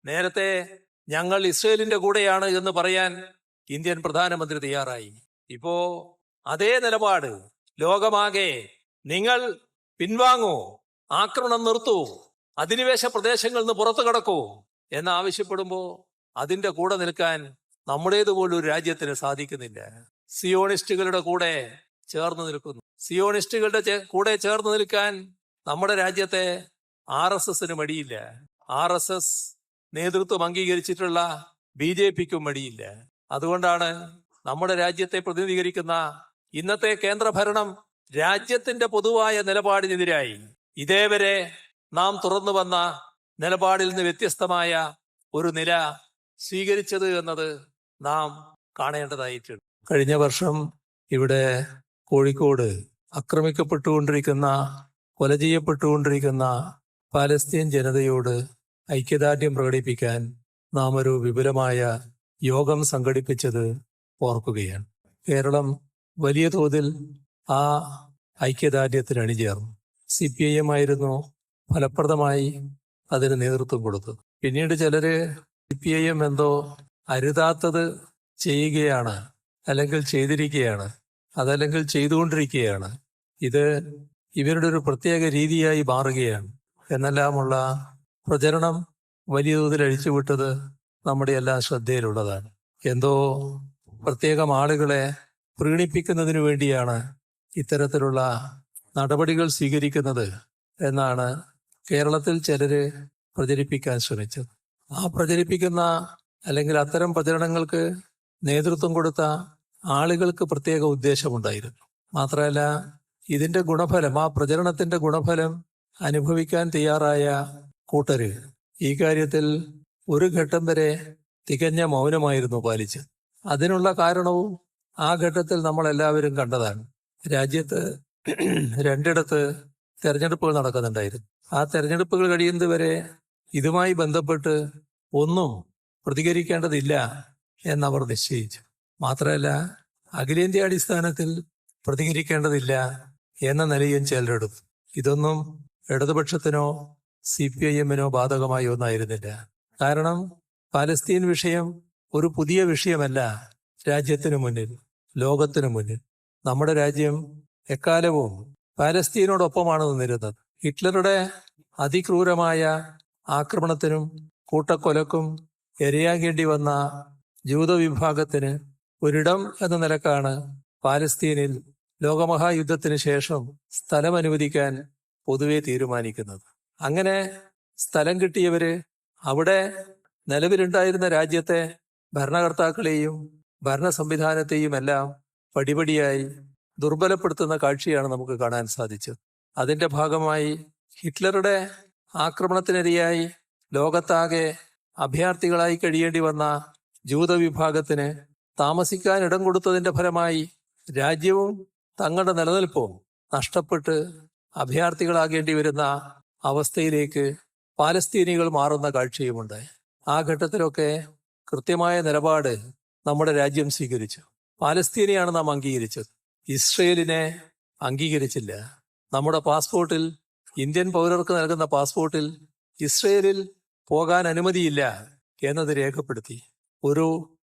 നേരത്തെ ഞങ്ങൾ ഇസ്രയേലിന്റെ കൂടെയാണ് എന്ന് പറയാൻ ഇന്ത്യൻ പ്രധാനമന്ത്രി തയ്യാറായി. ഇപ്പോ അതേ നിലപാട് ലോകമാകെ നിങ്ങൾ പിൻവാങ്ങൂ, ആക്രമണം നിർത്തൂ, അധിനിവേശ പ്രദേശങ്ങളിൽ നിന്ന് പുറത്തു കടക്കൂ എന്നാവശ്യപ്പെടുമ്പോ അതിന്റെ കൂടെ നിൽക്കാൻ നമ്മുടേതുപോലൊരു ഒരു രാജ്യത്തിന് സാധിക്കുന്നില്ല. സിയോണിസ്റ്റുകളുടെ കൂടെ ചേർന്ന് നിൽക്കുന്നു. സിയോണിസ്റ്റുകളുടെ കൂടെ ചേർന്ന് നിൽക്കാൻ നമ്മുടെ രാജ്യത്തെ RSSന് മടിയില്ല. RSS നേതൃത്വം അംഗീകരിച്ചിട്ടുള്ള BJPക്കും മടിയില്ല. അതുകൊണ്ടാണ് നമ്മുടെ രാജ്യത്തെ പ്രതിനിധീകരിക്കുന്ന ഇന്നത്തെ കേന്ദ്രഭരണം രാജ്യത്തിന്റെ പൊതുവായ നിലപാടിനെതിരായി ഇതേവരെ നാം തുറന്നു വന്ന നിലപാടിൽ നിന്ന് വ്യത്യസ്തമായ ഒരു നില സ്വീകരിച്ചത് എന്നത് നാം കാണേണ്ടതായിട്ടുണ്ട്. കഴിഞ്ഞ വർഷം ഇവിടെ കോഴിക്കോട് ആക്രമിക്കപ്പെട്ടുകൊണ്ടിരിക്കുന്ന, കൊല ചെയ്യപ്പെട്ടുകൊണ്ടിരിക്കുന്ന പാലസ്തീൻ ജനതയോട് ഐക്യദാർഢ്യം പ്രകടിപ്പിക്കാൻ നാം ഒരു വിപുലമായ യോഗം സംഘടിപ്പിച്ചത് ഓർക്കുകയാണ്. കേരളം വലിയ തോതിൽ ആ ഐക്യദാർഢ്യത്തിന് അണിചേർന്നു. CPIM ആയിരുന്നു ഫലപ്രദമായി അതിന് നേതൃത്വം കൊടുത്തത്. പിന്നീട് ചിലര് CPIM എന്തോ അരുതാത്തത് ചെയ്യുകയാണ്, അല്ലെങ്കിൽ ചെയ്തിരിക്കുകയാണ്, അതല്ലെങ്കിൽ ചെയ്തുകൊണ്ടിരിക്കുകയാണ്, ഇത് ഇവരുടെ ഒരു പ്രത്യേക രീതിയായി മാറുകയാണ് എന്നെല്ലാമുള്ള പ്രചരണം വലിയ തോതിൽ അഴിച്ചുവിട്ടത് നമ്മുടെ എല്ലാ ശ്രദ്ധയിലുള്ളതാണ്. എന്തോ പ്രത്യേകം ആളുകളെ പ്രീണിപ്പിക്കുന്നതിന് വേണ്ടിയാണ് ഇത്തരത്തിലുള്ള നടപടികൾ സ്വീകരിക്കുന്നത് എന്നാണ് കേരളത്തിൽ ചിലര് പ്രചരിപ്പിക്കാൻ ശ്രമിച്ചത്. ആ പ്രചരിപ്പിക്കുന്ന അല്ലെങ്കിൽ അത്തരം പ്രചരണങ്ങൾക്ക് നേതൃത്വം കൊടുത്ത ആളുകൾക്ക് പ്രത്യേക ഉദ്ദേശമുണ്ടായിരുന്നു. മാത്രമല്ല, ഇതിന്റെ ഗുണഫലം, ആ പ്രചരണത്തിന്റെ ഗുണഫലം അനുഭവിക്കാൻ തയ്യാറായ കൂട്ടര് ഈ കാര്യത്തിൽ ഒരു ഘട്ടം വരെ തികഞ്ഞ മൗനമായിരുന്നു പാലിച്ചത്. അതിനുള്ള കാരണവും ആ ഘട്ടത്തിൽ നമ്മൾ എല്ലാവരും കണ്ടതാണ്. രാജ്യത്ത് 2 തെരഞ്ഞെടുപ്പുകൾ നടക്കുന്നുണ്ടായിരുന്നു. ആ തെരഞ്ഞെടുപ്പുകൾ കഴിയുന്നത് വരെ ഇതുമായി ബന്ധപ്പെട്ട് ഒന്നും പ്രതികരിക്കേണ്ടതില്ല എന്നവർ നിശ്ചയിച്ചു. മാത്രമല്ല, അഖിലേന്ത്യാ അടിസ്ഥാനത്തിൽ പ്രതികരിക്കേണ്ടതില്ല എന്ന നിലയും ചിലരെടുത്തു. ഇതൊന്നും ഇടതുപക്ഷത്തിനോ CPIMനോ ബാധകമായ ഒന്നായിരുന്നില്ല. കാരണം പാലസ്തീൻ വിഷയം ഒരു പുതിയ വിഷയമല്ല രാജ്യത്തിനു മുന്നിൽ, ലോകത്തിനു മുന്നിൽ. നമ്മുടെ രാജ്യം എക്കാലവും പാലസ്തീനോടൊപ്പമാണ് നിന്നിരുന്നത്. ഹിറ്റ്ലറുടെ അതിക്രൂരമായ ആക്രമണത്തിനും കൂട്ടക്കൊലക്കും ഇരയാകേണ്ടി വന്ന ജൂതവിഭാഗത്തിന് ഒരിടം എന്ന നിലക്കാണ് പാലസ്തീനിൽ ലോകമഹായുദ്ധത്തിന് ശേഷം സ്ഥലം അനുവദിക്കാൻ പൊതുവെ തീരുമാനിക്കുന്നത്. അങ്ങനെ സ്ഥലം കിട്ടിയവര് അവിടെ നിലവിലുണ്ടായിരുന്ന രാജ്യത്തെ ഭരണകർത്താക്കളെയും ഭരണ സംവിധാനത്തെയും എല്ലാം പടിപടിയായി ദുർബലപ്പെടുത്തുന്ന കാഴ്ചയാണ് നമുക്ക് കാണാൻ സാധിച്ചത്. അതിന്റെ ഭാഗമായി ഹിറ്റ്ലറുടെ ആക്രമണത്തിനിരയായി ലോകത്താകെ അഭയാർത്ഥികളായി കഴിയേണ്ടി വന്ന ജൂതവിഭാഗത്തിന് താമസിക്കാൻ ഇടം കൊടുത്തതിന്റെ ഫലമായി രാജ്യവും തങ്ങളുടെ നിലനിൽപ്പും നഷ്ടപ്പെട്ട് അഭയാർത്ഥികളാകേണ്ടി വരുന്ന അവസ്ഥയിലേക്ക് പാലസ്തീനികൾ മാറുന്ന കാഴ്ചയുമുണ്ട്. ആ ഘട്ടത്തിലൊക്കെ കൃത്യമായ നിലപാട് നമ്മുടെ രാജ്യം സ്വീകരിച്ചു. പാലസ്തീനെയാണ് നാം അംഗീകരിച്ചത്, ഇസ്രയേലിനെ അംഗീകരിച്ചില്ല. നമ്മുടെ പാസ്പോർട്ടിൽ, ഇന്ത്യൻ പൗരർക്ക് നൽകുന്ന പാസ്പോർട്ടിൽ ഇസ്രയേലിൽ പോകാൻ അനുമതിയില്ല എന്നത് രേഖപ്പെടുത്തി. ഒരു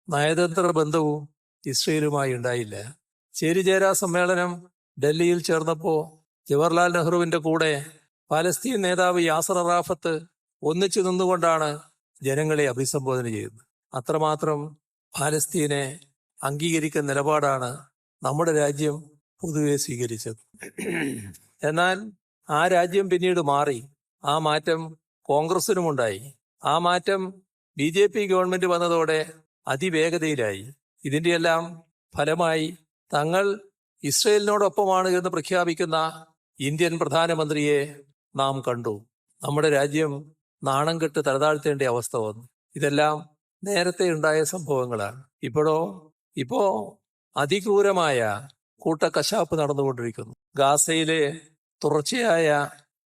നയതന്ത്ര ബന്ധവും ഇസ്രയേലുമായി ഉണ്ടായില്ല. ചേരിചേരാ സമ്മേളനം ഡൽഹിയിൽ ചേർന്നപ്പോൾ ജവഹർലാൽ നെഹ്റുവിന്റെ കൂടെ പാലസ്തീൻ നേതാവ് യാസർ അറാഫത്ത് ഒന്നിച്ചു നിന്നുകൊണ്ടാണ് ജനങ്ങളെ അഭിസംബോധന ചെയ്യുന്നത്. അത്രമാത്രം പാലസ്തീനെ അംഗീകരിക്കുന്ന നിലപാടാണ് നമ്മുടെ രാജ്യം പൊതുവെ സ്വീകരിച്ചത്. എന്നാൽ ആ രാജ്യം പിന്നീട് മാറി. ആ മാറ്റം കോൺഗ്രസിനുമുണ്ടായി. ആ മാറ്റം BJP ഗവൺമെന്റ് വന്നതോടെ അതിവേഗതയിലായി. ഇതിന്റെയെല്ലാം ഫലമായി തങ്ങൾ ഇസ്രയേലിനോടൊപ്പമാണ് എന്ന് പ്രഖ്യാപിക്കുന്ന ഇന്ത്യൻ പ്രധാനമന്ത്രിയെ നാം കണ്ടു. നമ്മുടെ രാജ്യം നാണം കെട്ട് തലതാഴ്ത്തേണ്ട അവസ്ഥ വന്നു. ഇതെല്ലാം നേരത്തെ ഉണ്ടായ സംഭവങ്ങളാണ്. ഇപ്പോ അതിക്രൂരമായ കൂട്ടക്കശാപ്പ് നടന്നുകൊണ്ടിരിക്കുന്നു. ഗാസയിലെ തുടർച്ചയായ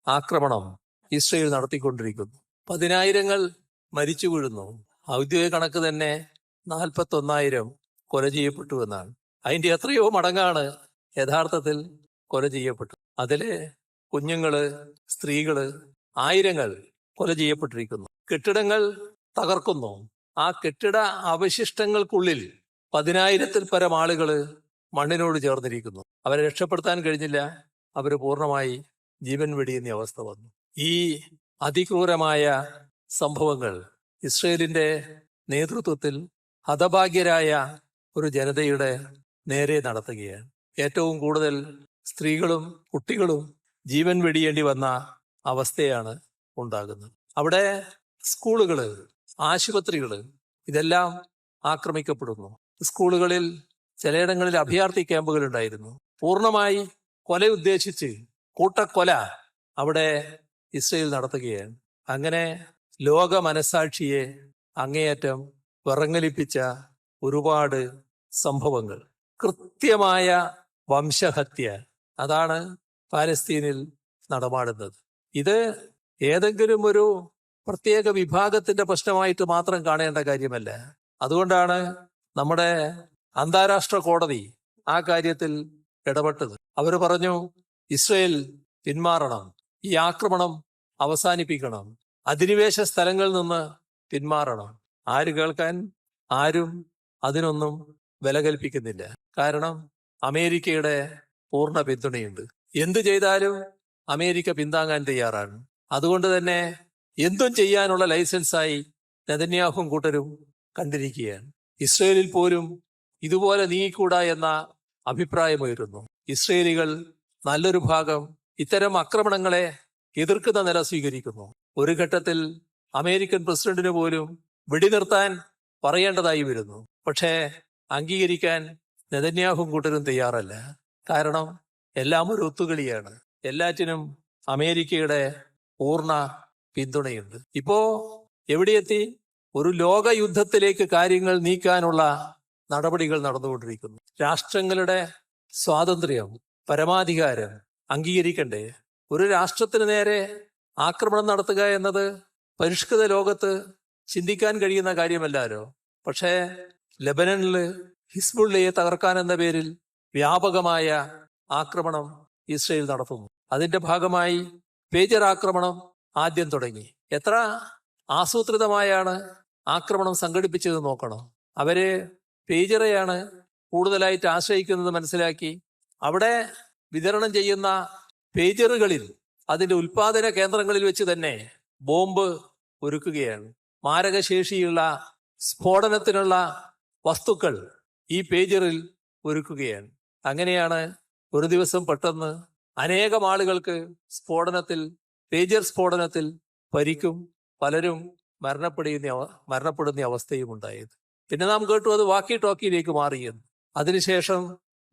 ആക്രമണം ഇസ്രയേൽ നടത്തിക്കൊണ്ടിരിക്കുന്നു. 10,000 മരിച്ചു വീഴുന്നു. ഔദ്യോഗിക കണക്ക് തന്നെ 41,000 കൊല ചെയ്യപ്പെട്ടു എന്നാണ്. അതിന്റെ എത്രയോ മടങ്ങാണ് യഥാർത്ഥത്തിൽ കൊല ചെയ്യപ്പെട്ടു. അതില് കുഞ്ഞുങ്ങള്, സ്ത്രീകള്, ആയിരങ്ങൾ കൊല ചെയ്യപ്പെട്ടിരിക്കുന്നു. കെട്ടിടങ്ങൾ തകർക്കുന്നു. ആ കെട്ടിട അവശിഷ്ടങ്ങൾക്കുള്ളിൽ 10,000-ൽ പരം ആളുകൾ മണ്ണിനോട് ചേർന്നിരിക്കുന്നു. അവരെ രക്ഷപ്പെടുത്താൻ കഴിഞ്ഞില്ല. അവർ പൂർണ്ണമായി ജീവൻ വെടിയുന്ന അവസ്ഥ വന്നു. ഈ അതിക്രൂരമായ സംഭവങ്ങൾ ഇസ്രയേലിന്റെ നേതൃത്വത്തിൽ ഹതഭാഗ്യരായ ഒരു ജനതയുടെ നേരെ നടത്തുകയാണ്. ഏറ്റവും കൂടുതൽ സ്ത്രീകളും കുട്ടികളും ജീവൻ വെടിയേണ്ടി വന്ന അവസ്ഥയാണ് ഉണ്ടാകുന്നത്. അവിടെ സ്കൂളുകള്, ആശുപത്രികള് ഇതെല്ലാം ആക്രമിക്കപ്പെടുന്നു. സ്കൂളുകളിൽ ചിലയിടങ്ങളിൽ അഭയാർത്ഥി ക്യാമ്പുകൾ ഉണ്ടായിരുന്നു. പൂർണ്ണമായി കൊല ഉദ്ദേശിച്ച് കൂട്ടക്കൊല അവിടെ ഇസ്രയേൽ നടത്തുകയാണ്. അങ്ങനെ ലോക മനസാക്ഷിയെ അങ്ങേയറ്റം വിറങ്ങലിപ്പിച്ച ഒരുപാട് സംഭവങ്ങൾ, കൃത്യമായ വംശഹത്യ, അതാണ് പാലസ്തീനിൽ നടമാടുന്നത്. ഇത് ഏതെങ്കിലും ഒരു പ്രത്യേക വിഭാഗത്തിന്റെ പ്രശ്നമായിട്ട് മാത്രം കാണേണ്ട കാര്യമല്ല. അതുകൊണ്ടാണ് നമ്മുടെ അന്താരാഷ്ട്ര കോടതി ആ കാര്യത്തിൽ ഇടപെട്ടത്. അവർ പറഞ്ഞു, ഇസ്രയേൽ പിന്മാറണം, ഈ ആക്രമണം അവസാനിപ്പിക്കണം, അധിനിവേശ സ്ഥലങ്ങളിൽ നിന്ന് പിന്മാറണം. ആര് കേൾക്കാൻ? ആരും അതിനൊന്നും വില കൽപ്പിക്കുന്നില്ല. കാരണം അമേരിക്കയുടെ പൂർണ്ണ പിന്തുണയുണ്ട്. എന്തു ചെയ്താലും അമേരിക്ക പിന്താങ്ങാൻ തയ്യാറാണ്. അതുകൊണ്ട് തന്നെ എന്തും ചെയ്യാനുള്ള ലൈസൻസായി നെതന്യാഹുവും കൂട്ടരും കണ്ടിരിക്കുകയാണ്. ഇസ്രയേലിൽ പോലും ഇതുപോലെ നീങ്ങിക്കൂടാ എന്ന അഭിപ്രായമുയരുന്നു. ഇസ്രയേലികൾ നല്ലൊരു ഭാഗം ഇത്തരം ആക്രമണങ്ങളെ എതിർക്കുന്ന നില സ്വീകരിക്കുന്നു. ഒരു ഘട്ടത്തിൽ അമേരിക്കൻ പ്രസിഡന്റിന് പോലും വെടിനിർത്താൻ പറയേണ്ടതായി വരുന്നു. പക്ഷേ അംഗീകരിക്കാൻ നെതന്യാഹുവും കൂട്ടരും തയ്യാറല്ല. കാരണം എല്ലാം ഒരു ഒത്തുകളിയാണ്. എല്ലാറ്റിനും അമേരിക്കയുടെ പൂർണ്ണ പിന്തുണയുണ്ട്. ഇപ്പോ എവിടെയെത്തി? ഒരു ലോക യുദ്ധത്തിലേക്ക് കാര്യങ്ങൾ നീക്കാനുള്ള നടപടികൾ നടന്നുകൊണ്ടിരിക്കുന്നു. രാഷ്ട്രങ്ങളുടെ സ്വാതന്ത്ര്യം, പരമാധികാരം അംഗീകരിക്കണ്ടേ? ഒരു രാഷ്ട്രത്തിന് നേരെ ആക്രമണം നടത്തുക എന്നത് പരിഷ്കൃത ലോകത്ത് ചിന്തിക്കാൻ കഴിയുന്ന കാര്യമല്ലല്ലോ. പക്ഷേ ലെബനനിൽ ഹിസ്ബുള്ളയെ തകർക്കാൻ എന്ന പേരിൽ വ്യാപകമായ ആക്രമണം ഇസ്രയേൽ നടത്തുന്നു. അതിന്റെ ഭാഗമായി പേജർ ആക്രമണം ആദ്യം തുടങ്ങി. എത്ര ആസൂത്രിതമായാണ് ആക്രമണം സംഘടിപ്പിച്ചത് നോക്കണം. അവര് പേജറെയാണ് കൂടുതലായിട്ട് ആശ്രയിക്കുന്നത് മനസ്സിലാക്കി അവിടെ വിതരണം ചെയ്യുന്ന പേജറുകളിൽ, അതിന്റെ ഉൽപാദന കേന്ദ്രങ്ങളിൽ വെച്ച് തന്നെ ബോംബ് ഒരുക്കുകയാണ്. മാരകശേഷിയുള്ള സ്ഫോടനത്തിനുള്ള വസ്തുക്കൾ ഈ പേജറിൽ ഒരുക്കുകയാണ്. അങ്ങനെയാണ് ഒരു ദിവസം പെട്ടെന്ന് അനേകം ആളുകൾക്ക് പേജർ സ്ഫോടനത്തിൽ പരിക്കും, പലരും മരണപ്പെടുന്ന അവസ്ഥയും ഉണ്ടായത്. പിന്നെ നാം കേട്ടു അത് വാക്കി ടോക്കിയിലേക്ക് മാറിയെന്ന്. അതിനുശേഷം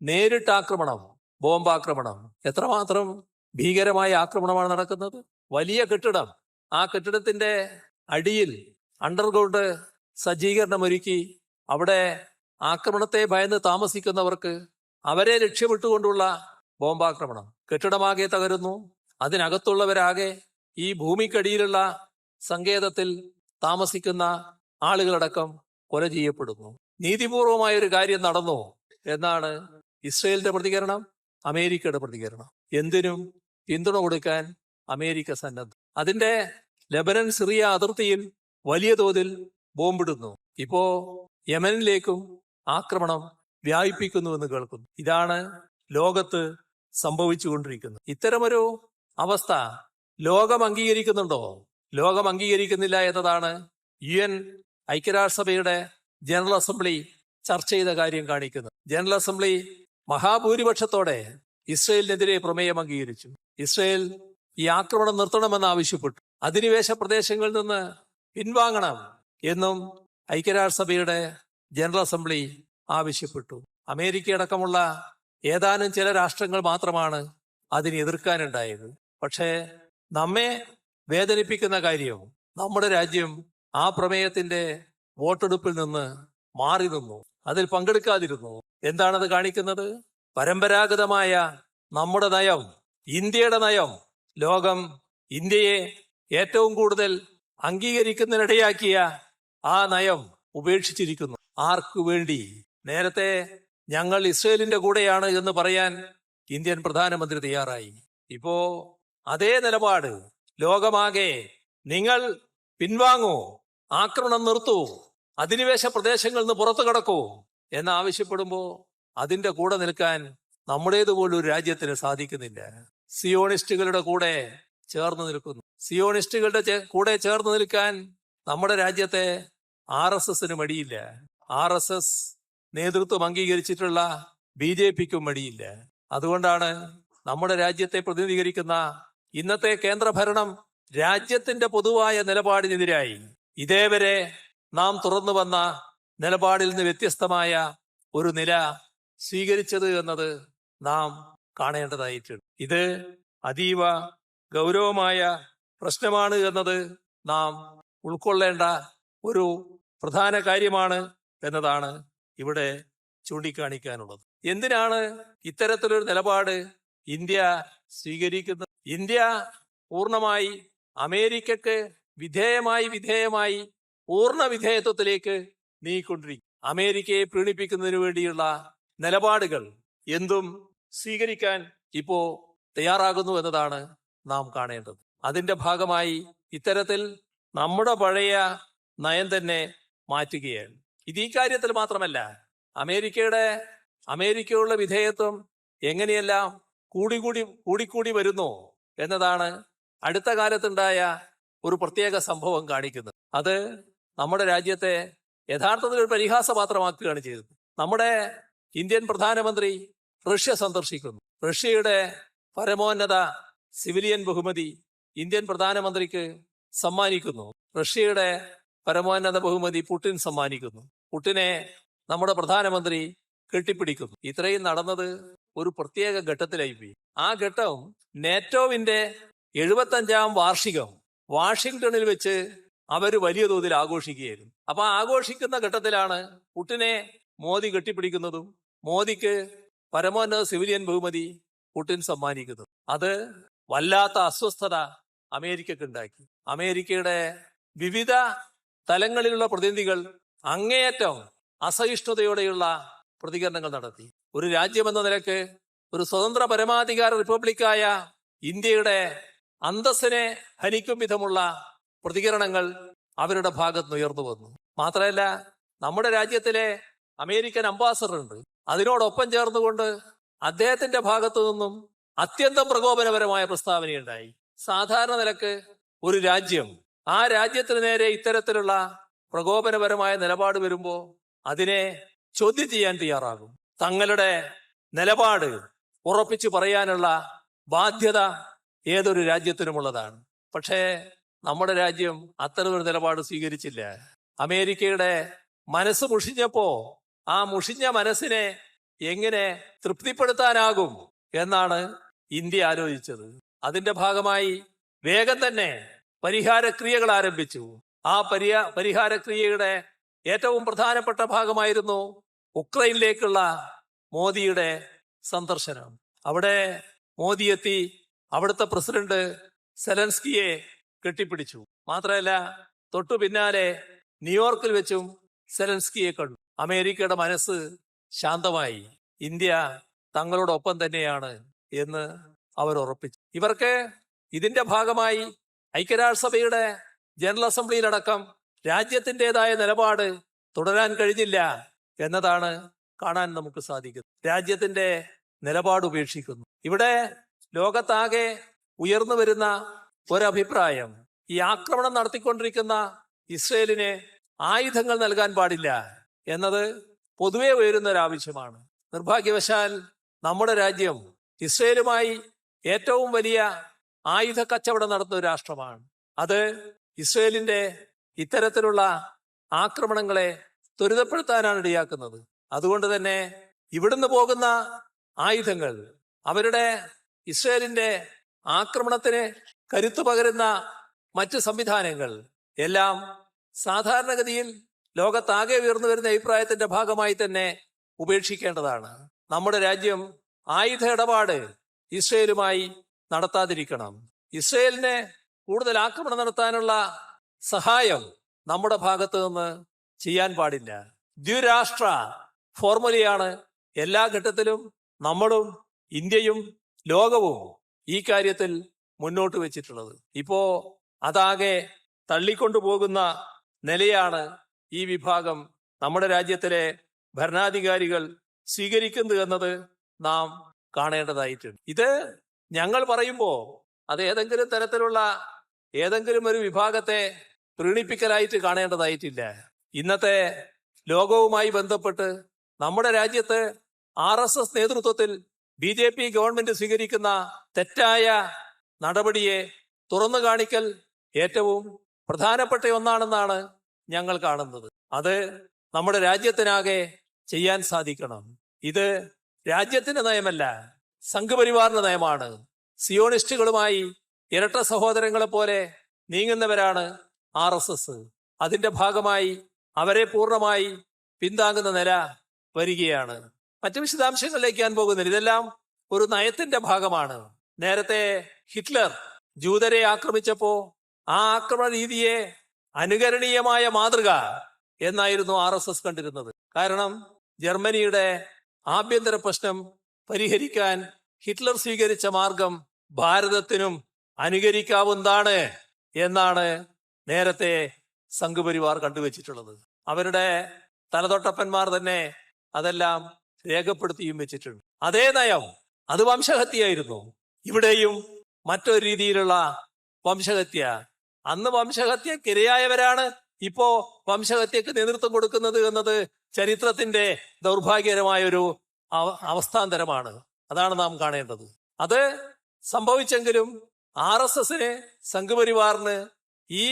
നേരിട്ട് ആക്രമണം, ബോംബാക്രമണം. എത്രമാത്രം ഭീകരമായ ആക്രമണമാണ് നടക്കുന്നത്. വലിയ കെട്ടിടം, ആ കെട്ടിടത്തിന്റെ അടിയിൽ അണ്ടർഗ്രൗണ്ട് സജ്ജീകരണം ഒരുക്കി അവിടെ ആക്രമണത്തെ ഭയന്ന് താമസിക്കുന്നവർക്ക് അവരെ ലക്ഷ്യമിട്ടുകൊണ്ടുള്ള ബോംബാക്രമണം. കെട്ടിടമാകെ തകരുന്നു. അതിനകത്തുള്ളവരാകെ ഈ ഭൂമിക്കടിയിലുള്ള സങ്കേതത്തിൽ താമസിക്കുന്ന ആളുകളടക്കം കൊല ചെയ്യപ്പെടുന്നു. നീതിപൂർവമായ ഒരു കാര്യം നടന്നു എന്നാണ് ഇസ്രയേലിന്റെ പ്രതികരണം, അമേരിക്കയുടെ പ്രതികരണം. എന്തിനും പിന്തുണ കൊടുക്കാൻ അമേരിക്ക സന്നദ്ധം. അതിന്റെ ലെബനൻ സിറിയ അതിർത്തിയിൽ വലിയ തോതിൽ ബോംബിടുന്നു. ഇപ്പോ യമനിലേക്കും ആക്രമണം വ്യാപിപ്പിക്കുന്നുവെന്ന് കേൾക്കുന്നു. ഇതാണ് ലോകത്ത് സംഭവിച്ചുകൊണ്ടിരിക്കുന്നത്. ഇത്തരമൊരു അവസ്ഥ ലോകം അംഗീകരിക്കുന്നുണ്ടോ? ലോകം അംഗീകരിക്കുന്നില്ല എന്നതാണ് UN ഐക്യരാഷ്ട്രസഭയുടെ ജനറൽ അസംബ്ലി ചർച്ച ചെയ്ത കാര്യം കാണിക്കുന്നത്. ജനറൽ അസംബ്ലി മഹാഭൂരിപക്ഷത്തോടെ ഇസ്രയേലിനെതിരെ പ്രമേയം അംഗീകരിച്ചു. ഇസ്രയേൽ ഈ ആക്രമണം നിർത്തണമെന്ന് ആവശ്യപ്പെട്ടു. അധിനിവേശ പ്രദേശങ്ങളിൽ നിന്ന് പിൻവാങ്ങണം എന്നും ഐക്യരാഷ്ട്രസഭയുടെ ജനറൽ അസംബ്ലി ആവശ്യപ്പെട്ടു. അമേരിക്കയടക്കമുള്ള ഏതാനും ചില രാഷ്ട്രങ്ങൾ മാത്രമാണ് അതിനെ എതിർക്കാനുണ്ടായത്. പക്ഷേ നമ്മെ വേദനിപ്പിക്കുന്ന കാര്യം, നമ്മുടെ രാജ്യം ആ പ്രമേയത്തിന്റെ വോട്ടെടുപ്പിൽ നിന്ന് മാറി നിന്നു, അതിൽ പങ്കെടുക്കാതിരുന്നു. എന്താണത് കാണിക്കുന്നത്? പരമ്പരാഗതമായ നമ്മുടെ നയം, ഇന്ത്യയുടെ നയം, ലോകം ഇന്ത്യയെ ഏറ്റവും കൂടുതൽ അംഗീകരിക്കുന്നതിനിടയാക്കിയ ആ നയം ഉപേക്ഷിച്ചിരിക്കുന്നു. ആർക്കു വേണ്ടി? നേരത്തെ ഞങ്ങൾ ഇസ്രയേലിന്റെ കൂടെയാണ് എന്ന് പറയാൻ ഇന്ത്യൻ പ്രധാനമന്ത്രി തയ്യാറായി. ഇപ്പോ അതേ നിലപാട് ലോകമാകെ, നിങ്ങൾ പിൻവാങ്ങൂ, ആക്രമണം നിർത്തൂ, അധിനിവേശ പ്രദേശങ്ങളിൽ നിന്ന് പുറത്തു കടക്കൂ എന്നാവശ്യപ്പെടുമ്പോൾ അതിന്റെ കൂടെ നിൽക്കാൻ നമ്മുടേതുപോലും ഒരു രാജ്യത്തിന് സാധിക്കുന്നില്ല. സിയോണിസ്റ്റുകളുടെ കൂടെ ചേർന്ന് നിൽക്കുന്നു. സിയോണിസ്റ്റുകളുടെ കൂടെ ചേർന്ന് നിൽക്കാൻ നമ്മുടെ രാജ്യത്തെ RSSന് മടിയില്ല. RSS നേതൃത്വം അംഗീകരിച്ചിട്ടുള്ള BJPക്കും മടിയില്ല. അതുകൊണ്ടാണ് നമ്മുടെ രാജ്യത്തെ പ്രതിനിധീകരിക്കുന്ന ഇന്നത്തെ കേന്ദ്രഭരണം രാജ്യത്തിന്റെ പൊതുവായ നിലപാടിനെതിരായി ഇതേവരെ നാം തുറന്നു വന്ന നിലപാടിൽ നിന്ന് വ്യത്യസ്തമായ ഒരു നില സ്വീകരിച്ചത് എന്നത് നാം കാണേണ്ടതായിട്ടുണ്ട്. ഇത് അതീവ ഗൗരവമായ പ്രശ്നമാണ് എന്നത് നാം ഉൾക്കൊള്ളേണ്ട ഒരു പ്രധാന കാര്യമാണ് എന്നതാണ് ഇവിടെ ചൂണ്ടിക്കാണിക്കാനുള്ളത്. എന്തിനാണ് ഇത്തരത്തിലൊരു നിലപാട് ഇന്ത്യ സ്വീകരിക്കുന്നത്? ഇന്ത്യ പൂർണ്ണമായി അമേരിക്കക്ക് വിധേയമായി പൂർണ്ണ വിധേയത്വത്തിലേക്ക് നീങ്ങിക്കൊണ്ടിരിക്കും. അമേരിക്കയെ പ്രീണിപ്പിക്കുന്നതിന് വേണ്ടിയുള്ള നിലപാടുകൾ എന്തും സ്വീകരിക്കാൻ ഇപ്പോ തയ്യാറാകുന്നു എന്നതാണ് നാം കാണേണ്ടത്. അതിന്റെ ഭാഗമായി ഇത്തരത്തിൽ നമ്മുടെ പഴയ നയം തന്നെ മാറ്റുകയാണ്. ഇത് ഈ കാര്യത്തിൽ മാത്രമല്ല, അമേരിക്കയുള്ള വിധേയത്വം എങ്ങനെയെല്ലാം കൂടിക്കൂടി വരുന്നു എന്നതാണ് അടുത്ത കാലത്തുണ്ടായ ഒരു പ്രത്യേക സംഭവം കാണിക്കുന്നത്. അത് നമ്മുടെ രാജ്യത്തെ യഥാർത്ഥത്തിൽ ഒരു പരിഹാസപാത്രമാക്കുകയാണ് ചെയ്തത്. നമ്മുടെ ഇന്ത്യൻ പ്രധാനമന്ത്രി റഷ്യ സന്ദർശിക്കുന്നു. റഷ്യയുടെ പരമോന്നത സിവിലിയൻ ബഹുമതി ഇന്ത്യൻ പ്രധാനമന്ത്രിക്ക് സമ്മാനിക്കുന്നു. റഷ്യയുടെ പരമോന്നത ബഹുമതി പുടിൻ സമ്മാനിക്കുന്നു. പുടിനെ നമ്മുടെ പ്രധാനമന്ത്രി കെട്ടിപ്പിടിക്കുന്നു. ഇത്രയും നടന്നത് ഒരു പ്രത്യേക ഘട്ടത്തിലായി. ആ ഘട്ടം നാറ്റോവിന്റെ 75ാം വാർഷികം വാഷിംഗ്ടണിൽ വെച്ച് അവര് വലിയ തോതിൽ ആഘോഷിക്കുകയായിരുന്നു. അപ്പൊ ആഘോഷിക്കുന്ന ഘട്ടത്തിലാണ് പുടിനെ മോദി കെട്ടിപ്പിടിക്കുന്നതും മോദിക്ക് പരമോന്നത സിവിലിയൻ ബഹുമതി പുടിൻ സമ്മാനിക്കുന്നതും. അത് വല്ലാത്ത അസ്വസ്ഥത അമേരിക്കക്ക് ഉണ്ടാക്കി. അമേരിക്കയുടെ വിവിധ തലങ്ങളിലുള്ള പ്രതിനിധികൾ അങ്ങേയറ്റം അസഹിഷ്ണുതയോടെയുള്ള പ്രതികരണങ്ങൾ നടത്തി. ഒരു രാജ്യമെന്ന നിലക്ക്, ഒരു സ്വതന്ത്ര പരമാധികാര റിപ്പബ്ലിക്കായ ഇന്ത്യയുടെ അന്തസ്സിനെ ഹനിക്കും വിധമുള്ള പ്രതികരണങ്ങൾ അവരുടെ ഭാഗത്ത് ഉയർന്നു വന്നു. മാത്രമല്ല, നമ്മുടെ രാജ്യത്തിലെ അമേരിക്കൻ അംബാസഡർ ഉണ്ട്. അതിനോടൊപ്പം ചേർന്നുകൊണ്ട് അദ്ദേഹത്തിന്റെ ഭാഗത്തു നിന്നും അത്യന്തം പ്രകോപനപരമായ പ്രസ്താവനയുണ്ടായി. സാധാരണ നിലക്ക് ഒരു രാജ്യം, ആ രാജ്യത്തിന് നേരെ ഇത്തരത്തിലുള്ള പ്രകോപനപരമായ നിലപാട് വരുമ്പോൾ അതിനെ ചോദ്യം ചെയ്യാൻ തയ്യാറാകും. തങ്ങളുടെ നിലപാട് ഉറപ്പിച്ചു പറയാനുള്ള ബാധ്യത ഏതൊരു രാജ്യത്തിനുമുള്ളതാണ്. പക്ഷേ നമ്മുടെ രാജ്യം അത്തരമൊരു നിലപാട് സ്വീകരിച്ചില്ല. അമേരിക്കയുടെ മനസ്സ് മുഷിഞ്ഞപ്പോ ആ മുഷിഞ്ഞ മനസ്സിനെ എങ്ങനെ തൃപ്തിപ്പെടുത്താനാകും എന്നാണ് ഇന്ത്യ ആലോചിച്ചത്. അതിന്റെ ഭാഗമായി വേഗം തന്നെ പരിഹാരക്രിയകൾ ആരംഭിച്ചു. ആ പരിഹാരക്രിയയുടെ ഏറ്റവും പ്രധാനപ്പെട്ട ഭാഗമായിരുന്നു ഉക്രൈനിലേക്കുള്ള മോദിയുടെ സന്ദർശനം. അവിടെ മോദി എത്തി അവിടുത്തെ പ്രസിഡന്റ് സെലൻസ്കിയെ കെട്ടിപ്പിടിച്ചു. മാത്രമല്ല, തൊട്ടു പിന്നാലെ ന്യൂയോർക്കിൽ വെച്ചും സെലൻസ്കിയെ കണ്ടു. അമേരിക്കയുടെ മനസ്സ് ശാന്തമായി. ഇന്ത്യ തങ്ങളോടൊപ്പം തന്നെയാണ് എന്ന് അവർ ഉറപ്പിച്ചു. ഇവർക്ക് ഇതിന്റെ ഭാഗമായി ഐക്യരാഷ്ട്രസഭയുടെ ജനറൽ അസംബ്ലിയിലടക്കം രാജ്യത്തിൻ്റെതായ നിലപാട് തുടരാൻ കഴിഞ്ഞില്ല എന്നതാണ് കാണാൻ നമുക്ക് സാധിക്കുന്നത്. രാജ്യത്തിന്റെ നിലപാട് ഉപേക്ഷിക്കുന്നു. ഇവിടെ ലോകത്താകെ ഉയർന്നു വരുന്ന ഒരഭിപ്രായം, ഈ ആക്രമണം നടത്തിക്കൊണ്ടിരിക്കുന്ന ഇസ്രയേലിന് ആയുധങ്ങൾ നൽകാൻ പാടില്ല എന്നത് പൊതുവെ ഉയരുന്ന ഒരാവശ്യമാണ്. നിർഭാഗ്യവശാൽ നമ്മുടെ രാജ്യം ഇസ്രയേലുമായി ഏറ്റവും വലിയ ആയുധ കച്ചവടം നടത്തുന്ന ഒരു രാഷ്ട്രമാണ്. അത് ഇസ്രയേലിന്റെ ഇത്തരത്തിലുള്ള ആക്രമണങ്ങളെ ത്വരിതപ്പെടുത്താനാണ് ഇടയാക്കുന്നത്. അതുകൊണ്ട് തന്നെ ഇവിടുന്ന് പോകുന്ന ആയുധങ്ങൾ, അവരുടെ ഇസ്രയേലിന്റെ ആക്രമണത്തിന് കരുത്തു പകരുന്ന മറ്റ് സംവിധാനങ്ങൾ എല്ലാം സാധാരണഗതിയിൽ ലോകത്താകെ ഉയർന്നു വരുന്ന അഭിപ്രായത്തിന്റെ ഭാഗമായി തന്നെ ഉപേക്ഷിക്കേണ്ടതാണ്. നമ്മുടെ രാജ്യം ആയുധ ഇടപാട് ഇസ്രയേലുമായി നടത്താതിരിക്കണം. ഇസ്രയേലിനെ കൂടുതൽ ആക്രമണം നടത്താനുള്ള സഹായം നമ്മുടെ ഭാഗത്ത് നിന്ന് ചെയ്യാൻ പാടില്ല. ദ്വിരാഷ്ട്ര ഫോർമുലയാണ് എല്ലാ ഘട്ടത്തിലും നമ്മളും ഇന്ത്യയും ലോകവും ഈ കാര്യത്തിൽ മുന്നോട്ട് വെച്ചിട്ടുള്ളത്. ഇപ്പോ അതാകെ തള്ളിക്കൊണ്ടുപോകുന്ന നിലയാണ് ഈ വിഭാഗം നമ്മുടെ രാജ്യത്തിലെ ഭരണാധികാരികൾ സ്വീകരിക്കുന്നത് എന്നത് നാം കാണേണ്ടതായിട്ടുണ്ട്. ഇത് ഞങ്ങൾ പറയുമ്പോൾ അത് ഏതെങ്കിലും തരത്തിലുള്ള ഏതെങ്കിലും ഒരു വിഭാഗത്തെ പ്രീണിപ്പിക്കലായിട്ട് കാണേണ്ടതായിട്ടില്ല. ഇന്നത്തെ ലോകവുമായി ബന്ധപ്പെട്ട് നമ്മുടെ രാജ്യത്ത് RSS നേതൃത്വത്തിൽ BJP ഗവൺമെന്റ് സ്വീകരിക്കുന്ന തെറ്റായ നടപടിയെ തുറന്നു കാണിക്കൽ ഏറ്റവും പ്രധാനപ്പെട്ട ഒന്നാണെന്നാണ് ഞങ്ങൾ കാണുന്നത്. അത് നമ്മുടെ രാജ്യത്തിനാകെ ചെയ്യാൻ സാധിക്കണം. ഇത് രാജ്യത്തിന്റെ നയമല്ല, സംഘപരിവാറിന്റെ നയമാണ്. സിയോണിസ്റ്റുകളുമായി ഇരട്ട സഹോദരങ്ങളെ പോലെ നീങ്ങുന്നവരാണ് RSS. അതിന്റെ ഭാഗമായി അവരെ പൂർണ്ണമായി പിന്താങ്ങുന്ന നില വരികയാണ്. മറ്റു വിശദാംശങ്ങളിലേക്ക് ഞാൻ പോകുന്നില്ല. ഇതെല്ലാം ഒരു നയത്തിന്റെ ഭാഗമാണ്. നേരത്തെ ഹിറ്റ്ലർ ജൂതരെ ആക്രമിച്ചപ്പോ ആ ആക്രമണ രീതിയെ അനുകരണീയമായ മാതൃക എന്നായിരുന്നു RSS കണ്ടിരുന്നത്. കാരണം ജർമ്മനിയുടെ ആഭ്യന്തര പ്രശ്നം പരിഹരിക്കാൻ ഹിറ്റ്ലർ സ്വീകരിച്ച മാർഗം ഭാരതത്തിനും അനുകരിക്കാവുന്നതാണ് എന്നാണ് നേരത്തെ സംഘപരിവാർ കണ്ടുവച്ചിട്ടുള്ളത്. അവരുടെ തലതൊട്ടപ്പന്മാർ തന്നെ അതെല്ലാം രേഖപ്പെടുത്തിയും വെച്ചിട്ടുണ്ട്. അതേ നയം അത് വംശഹത്യയായിരുന്നു. ഇവിടെയും മറ്റൊരു രീതിയിലുള്ള വംശഹത്യ. അന്ന് വംശഹത്യക്കിരയായവരാണ് ഇപ്പോ വംശഹത്യക്ക് നേതൃത്വം കൊടുക്കുന്നത് എന്നത് ചരിത്രത്തിന്റെ ദൗർഭാഗ്യകരമായ ഒരു അവസ്ഥാന്തരമാണ്. അതാണ് നാം കാണേണ്ടത്. അത് സംഭവിച്ചെങ്കിലും RSSന് സംഘപരിവാറിന് ഈ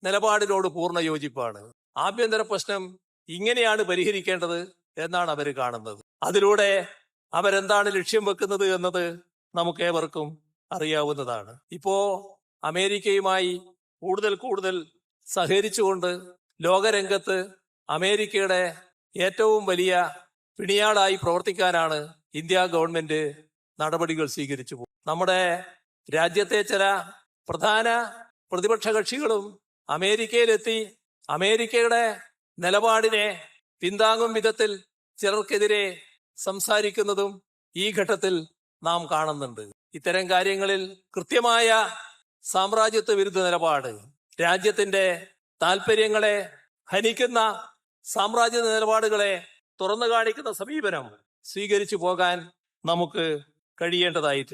നിലപാടിനോട് പൂർണ്ണ യോജിപ്പാണ്. ആഭ്യന്തര പ്രശ്നം ഇങ്ങനെയാണ് പരിഹരിക്കേണ്ടത് എന്നാണ് അവർ കാണുന്നത്. അതിലൂടെ അവരെന്താണ് ലക്ഷ്യം വെക്കുന്നത് എന്നത് നമുക്കേവർക്കും അറിയാവുന്നതാണ്. ഇപ്പോ അമേരിക്കയുമായി കൂടുതൽ സഹകരിച്ചുകൊണ്ട് ലോകരംഗത്ത് അമേരിക്കയുടെ ഏറ്റവും വലിയ പിണിയാളായി പ്രവർത്തിക്കാനാണ് ഇന്ത്യ ഗവൺമെന്റ് നടപടികൾ സ്വീകരിച്ചു പോകുന്നത്. നമ്മുടെ രാജ്യത്തെ ചില പ്രധാന പ്രതിപക്ഷ കക്ഷികളും അമേരിക്കയിലെത്തി അമേരിക്കയുടെ നിലപാടിനെ പിന്താങ്ങും വിധത്തിൽ ചിലർക്കെതിരെ സംസാരിക്കുന്നതും ഈ ഘട്ടത്തിൽ നാം കാണുന്നുണ്ട്. ഇത്തരം കാര്യങ്ങളിൽ കൃത്യമായ സാമ്രാജ്യത്വ വിരുദ്ധ നിലപാട്, രാജ്യത്തിന്റെ താല്പര്യങ്ങളെ ഹനിക്കുന്ന സാമ്രാജ്യ നിലപാടുകളെ തുറന്നു കാണിക്കുന്ന സമീപനം സ്വീകരിച്ചു പോകാൻ നമുക്ക് കഴിയേണ്ടതായിട്ടുണ്ട്.